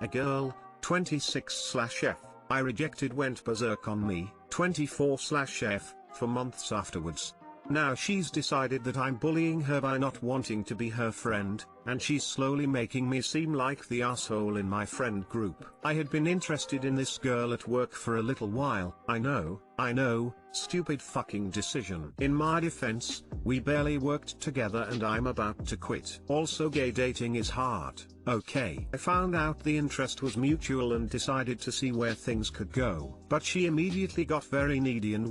A girl, 26/F, I rejected went berserk on me, 24/F, for months afterwards. Now she's decided that I'm bullying her by not wanting to be her friend, and she's slowly making me seem like the asshole in my friend group. I had been interested in this girl at work for a little while. I know, stupid fucking decision. In my defense, we barely worked together and I'm about to quit. Also, gay dating is hard, okay? I found out the interest was mutual and decided to see where things could go. But she immediately got very needy and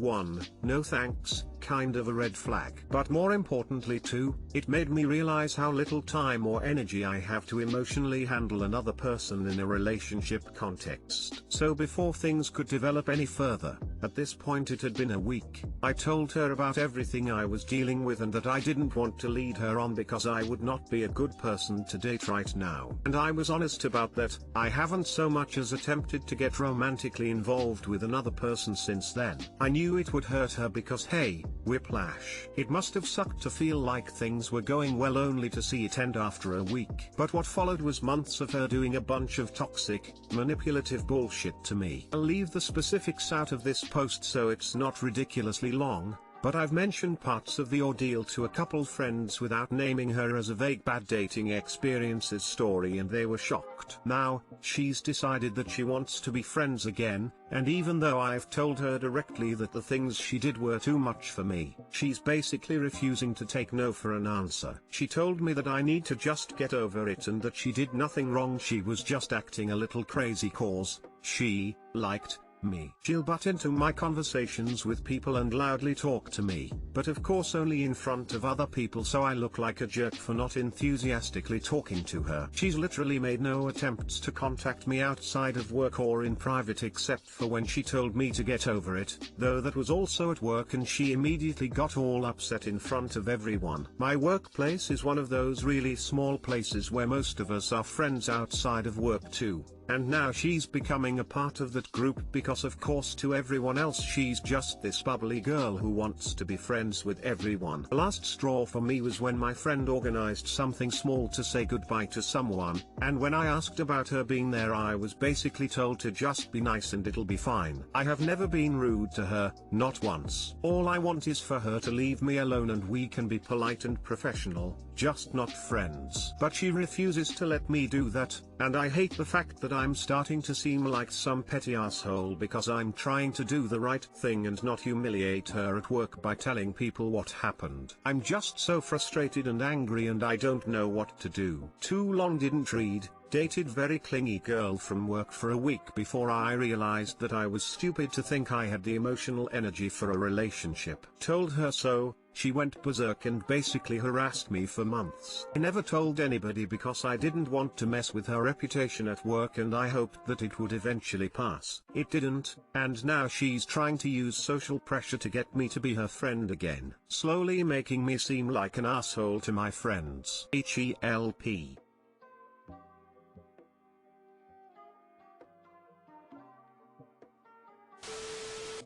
no thanks, kind of a red flag. But more importantly too, it made me realize how little time or energy I have to emotionally handle another person in a relationship context. So before things could develop any further, at this point it had been a week, I told her about everything I was dealing with and that I didn't want to lead her on because I would not be a good person to date right now. And I was honest about that. I haven't so much as attempted to get romantically involved with another person since then. I knew it would hurt her because hey, whiplash. It must have sucked to feel like things were going well only to see it end after a week. But what followed was months of her doing a bunch of toxic, manipulative bullshit to me. I'll leave the specifics out of this post so it's not ridiculously long, but I've mentioned parts of the ordeal to a couple friends without naming her as a vague bad dating experiences story and they were shocked. Now, she's decided that she wants to be friends again, and even though I've told her directly that the things she did were too much for me, she's basically refusing to take no for an answer. She told me that I need to just get over it and that she did nothing wrong, she was just acting a little crazy cause she liked me. She'll butt into my conversations with people and loudly talk to me, but of course only in front of other people, so I look like a jerk for not enthusiastically talking to her. She's literally made no attempts to contact me outside of work or in private except for when she told me to get over it, though that was also at work and she immediately got all upset in front of everyone. My workplace is one of those really small places where most of us are friends outside of work too. And now she's becoming a part of that group because of course to everyone else she's just this bubbly girl who wants to be friends with everyone. The last straw for me was when my friend organized something small to say goodbye to someone, and when I asked about her being there I was basically told to just be nice and it'll be fine. I have never been rude to her, not once. All I want is for her to leave me alone and we can be polite and professional, just not friends. But she refuses to let me do that, and I hate the fact that I'm starting to seem like some petty asshole because I'm trying to do the right thing and not humiliate her at work by telling people what happened. I'm just so frustrated and angry and I don't know what to do. Too long didn't read. Dated very clingy girl from work for a week before I realized that I was stupid to think I had the emotional energy for a relationship. Told her so, she went berserk and basically harassed me for months. I never told anybody because I didn't want to mess with her reputation at work and I hoped that it would eventually pass. It didn't, and now she's trying to use social pressure to get me to be her friend again, slowly making me seem like an asshole to my friends. HELP.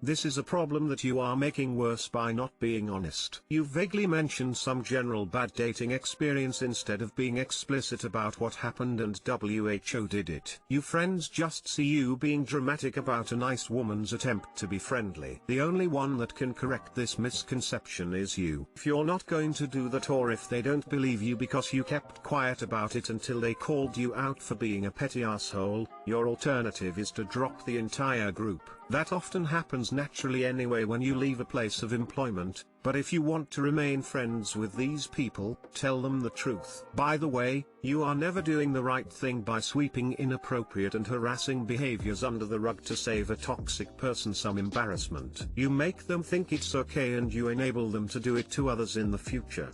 This is a problem that you are making worse by not being honest. You vaguely mentioned some general bad dating experience instead of being explicit about what happened and WHO did it. You friends just see you being dramatic about a nice woman's attempt to be friendly. The only one that can correct this misconception is you. If you're not going to do that, or if they don't believe you because you kept quiet about it until they called you out for being a petty asshole, your alternative is to drop the entire group. That often happens naturally anyway when you leave a place of employment, but if you want to remain friends with these people, tell them the truth. By the way, you are never doing the right thing by sweeping inappropriate and harassing behaviors under the rug to save a toxic person some embarrassment. You make them think it's okay and you enable them to do it to others in the future.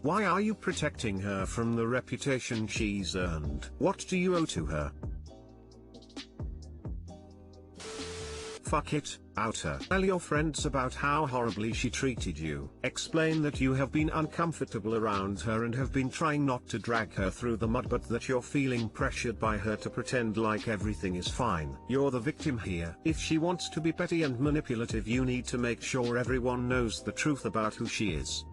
Why are you protecting her from the reputation she's earned? What do you owe to her? Fuck it, out her. Tell your friends about how horribly she treated you. Explain that you have been uncomfortable around her and have been trying not to drag her through the mud, but that you're feeling pressured by her to pretend like everything is fine. You're the victim here. If she wants to be petty and manipulative, you need to make sure everyone knows the truth about who she is.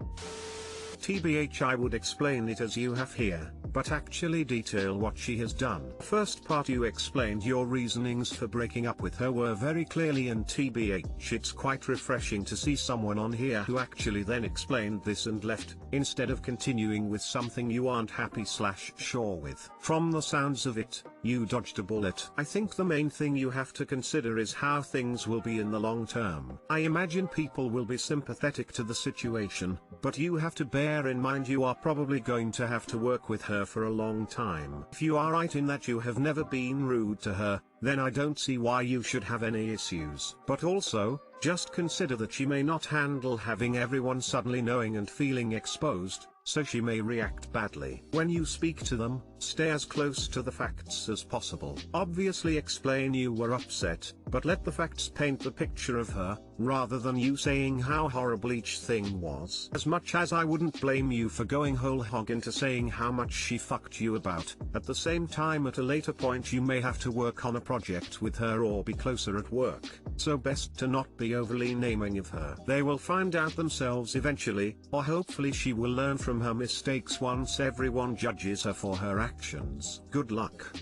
TBH, I would explain it as you have here, but actually detail what she has done. First part, you explained your reasonings for breaking up with her were very clearly, and TBH it's quite refreshing to see someone on here who actually then explained this and left, instead of continuing with something you aren't happy/sure with. From the sounds of it, you dodged a bullet. I think the main thing you have to consider is how things will be in the long term. I imagine people will be sympathetic to the situation, but you have to bear in mind you are probably going to have to work with her for a long time. If you are right in that you have never been rude to her, then I don't see why you should have any issues. But also, just consider that she may not handle having everyone suddenly knowing and feeling exposed, so she may react badly. When you speak to them, stay as close to the facts as possible. Obviously explain you were upset, but let the facts paint the picture of her, rather than you saying how horrible each thing was. As much as I wouldn't blame you for going whole hog into saying how much she fucked you about, at the same time at a later point you may have to work on a project with her or be closer at work, so best to not be overly naming of her. They will find out themselves eventually, or hopefully she will learn from her mistakes once everyone judges her for her actions. Good luck.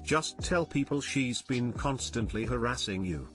Just tell people she's been constantly harassing you.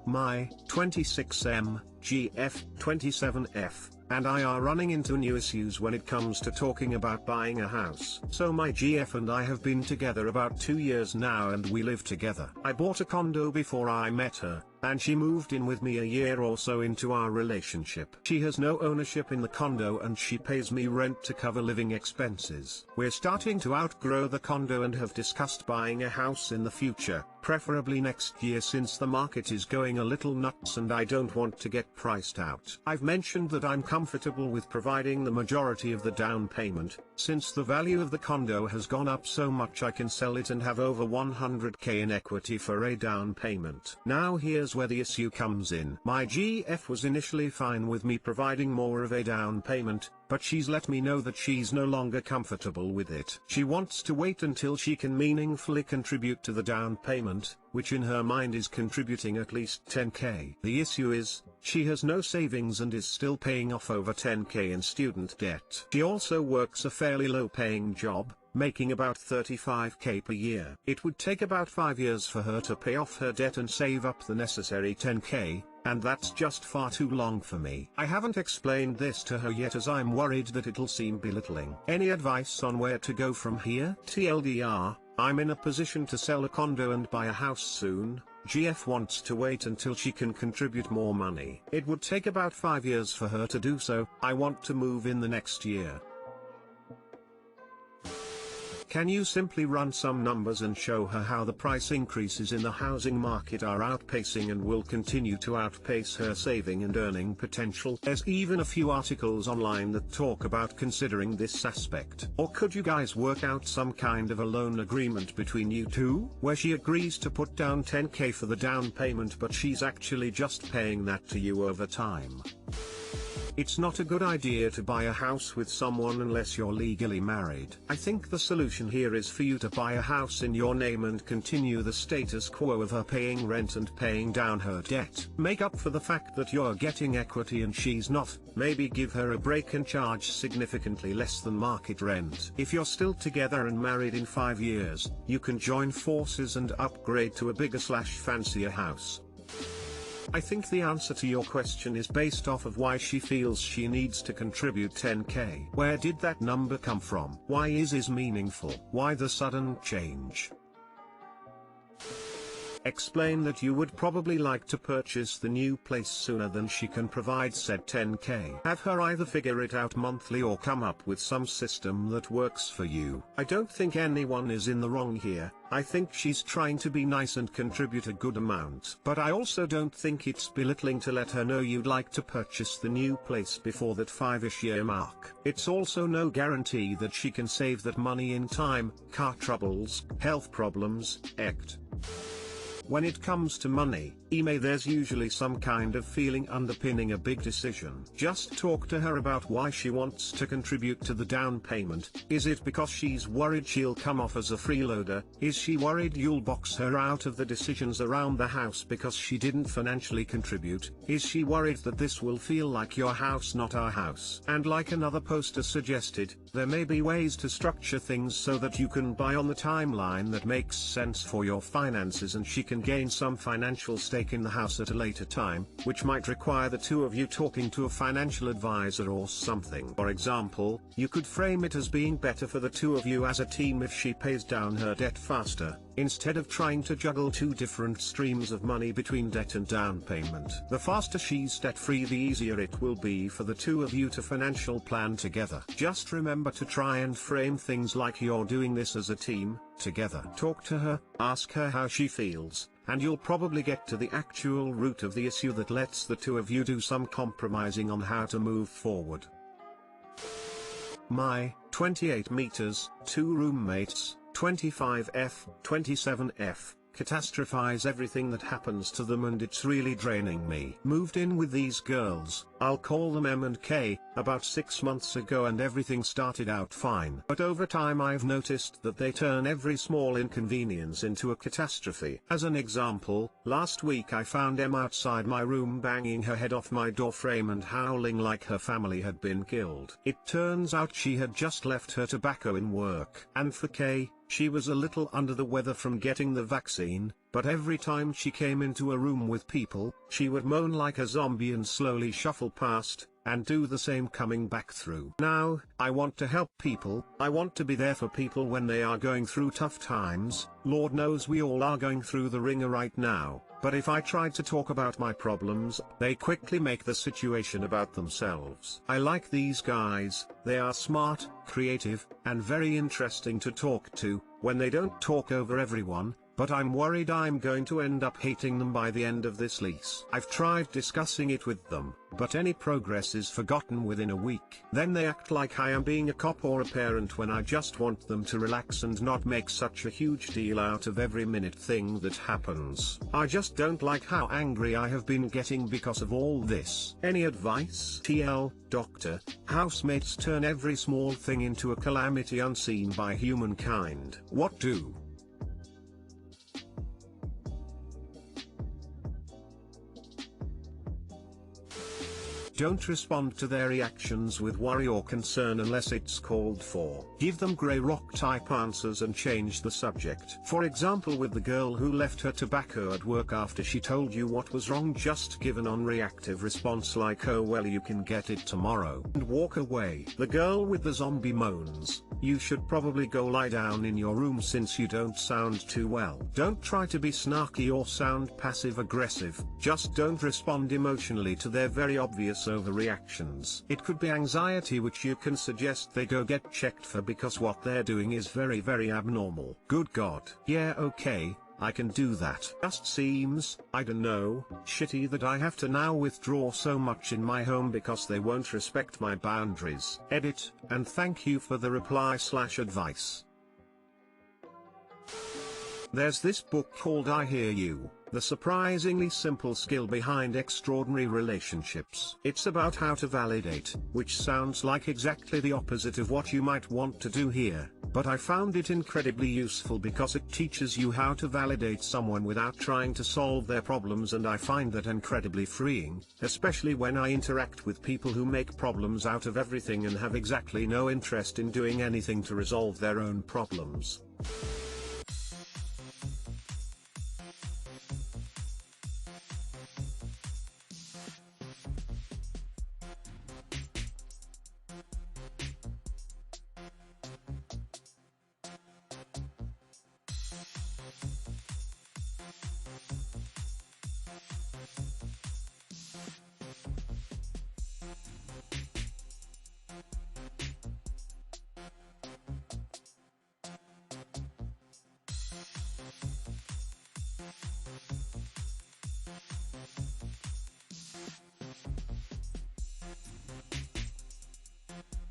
My 26M, GF, 27F, and I are running into new issues when it comes to talking about buying a house. So my GF and I have been together about 2 years now and we live together. I bought a condo before I met her, and she moved in with me a year or so into our relationship. She has no ownership in the condo and she pays me rent to cover living expenses. We're starting to outgrow the condo and have discussed buying a house in the future, preferably next year since the market is going a little nuts and I don't want to get priced out. I've mentioned that I'm comfortable with providing the majority of the down payment, since the value of the condo has gone up so much I can sell it and have over 100k in equity for a down payment. Now here's where the issue comes in. My GF was initially fine with me providing more of a down payment, but she's let me know that she's no longer comfortable with it. She wants to wait until she can meaningfully contribute to the down payment, which in her mind is contributing at least 10k. The issue is, she has no savings and is still paying off over 10k in student debt. She also works a fairly low-paying job, making about 35k per year. It would take about 5 years for her to pay off her debt and save up the necessary 10k, and that's just far too long for me. I haven't explained this to her yet as I'm worried that it'll seem belittling. Any advice on where to go from here? TLDR, I'm in a position to sell a condo and buy a house soon. GF wants to wait until she can contribute more money. It would take about 5 years for her to do so. I want to move in the next year. Can you simply run some numbers and show her how the price increases in the housing market are outpacing and will continue to outpace her saving and earning potential? There's even a few articles online that talk about considering this aspect. Or could you guys work out some kind of a loan agreement between you two, where she agrees to put down 10k for the down payment but she's actually just paying that to you over time? It's not a good idea to buy a house with someone unless you're legally married. I think the solution here is for you to buy a house in your name and continue the status quo of her paying rent and paying down her debt. Make up for the fact that you're getting equity and she's not, maybe give her a break and charge significantly less than market rent. If you're still together and married in 5 years, you can join forces and upgrade to a bigger/fancier house. I think the answer to your question is based off of why she feels she needs to contribute 10k. Where did that number come from? Why is meaningful? Why the sudden change? Explain that you would probably like to purchase the new place sooner than she can provide said 10k. Have her either figure it out monthly or come up with some system that works for you. I don't think anyone is in the wrong here. I think she's trying to be nice and contribute a good amount. But I also don't think it's belittling to let her know you'd like to purchase the new place before that 5-ish year mark. It's also no guarantee that she can save that money in time, car troubles, health problems, etc. When it comes to money, There's usually some kind of feeling underpinning a big decision. Just talk to her about why she wants to contribute to the down payment. Is it because she's worried she'll come off as a freeloader? Is she worried you'll box her out of the decisions around the house because she didn't financially contribute? Is she worried that this will feel like your house, not our house? And like another poster suggested, there may be ways to structure things so that you can buy on the timeline that makes sense for your finances, and she can gain some financial stake in the house at a later time, which might require the two of you talking to a financial advisor or something. For example, you could frame it as being better for the two of you as a team if she pays down her debt faster, instead of trying to juggle two different streams of money between debt and down payment. The faster she's debt-free, the easier it will be for the two of you to financial plan together. Just remember to try and frame things like you're doing this as a team, together. Talk to her, ask her how she feels, and you'll probably get to the actual root of the issue that lets the two of you do some compromising on how to move forward. My 28 meters, 2 roommates, 25F, 27F, catastrophize everything that happens to them, and it's really draining me. Moved in with these girls, I'll call them M and K, about 6 months ago, and everything started out fine. But over time I've noticed that they turn every small inconvenience into a catastrophe. As an example, last week I found M outside my room banging her head off my door frame and howling like her family had been killed. It turns out she had just left her tobacco in work. And for K, she was a little under the weather from getting the vaccine, but every time she came into a room with people, she would moan like a zombie and slowly shuffle past, and do the same coming back through. Now, I want to help people, I want to be there for people when they are going through tough times. Lord knows we all are going through the ringer right now, but if I tried to talk about my problems, they quickly make the situation about themselves. I like these guys, they are smart, creative, and very interesting to talk to, when they don't talk over everyone, but I'm worried I'm going to end up hating them by the end of this lease. I've tried discussing it with them, but any progress is forgotten within a week. Then they act like I am being a cop or a parent when I just want them to relax and not make such a huge deal out of every minute thing that happens. I just don't like how angry I have been getting because of all this. Any advice? TL, Doctor, housemates turn every small thing into a calamity unseen by humankind. What do? Don't respond to their reactions with worry or concern unless it's called for. Give them grey rock type answers and change the subject. For example, with the girl who left her tobacco at work after she told you what was wrong, just give an unreactive response like, oh well, you can get it tomorrow, and walk away. The girl with the zombie moans, you should probably go lie down in your room since you don't sound too well. Don't try to be snarky or sound passive aggressive, just don't respond emotionally to their very obvious overreactions. It could be anxiety, which you can suggest they go get checked for because what they're doing is very abnormal. Good God. Yeah, okay, I can do that. Just seems, I don't know, shitty that I have to now withdraw so much in my home because they won't respect my boundaries. Edit, and thank you for the reply/advice. There's this book called I Hear You, The Surprisingly Simple Skill Behind Extraordinary Relationships. It's about how to validate, which sounds like exactly the opposite of what you might want to do here, but I found it incredibly useful because it teaches you how to validate someone without trying to solve their problems, and I find that incredibly freeing, especially when I interact with people who make problems out of everything and have exactly no interest in doing anything to resolve their own problems.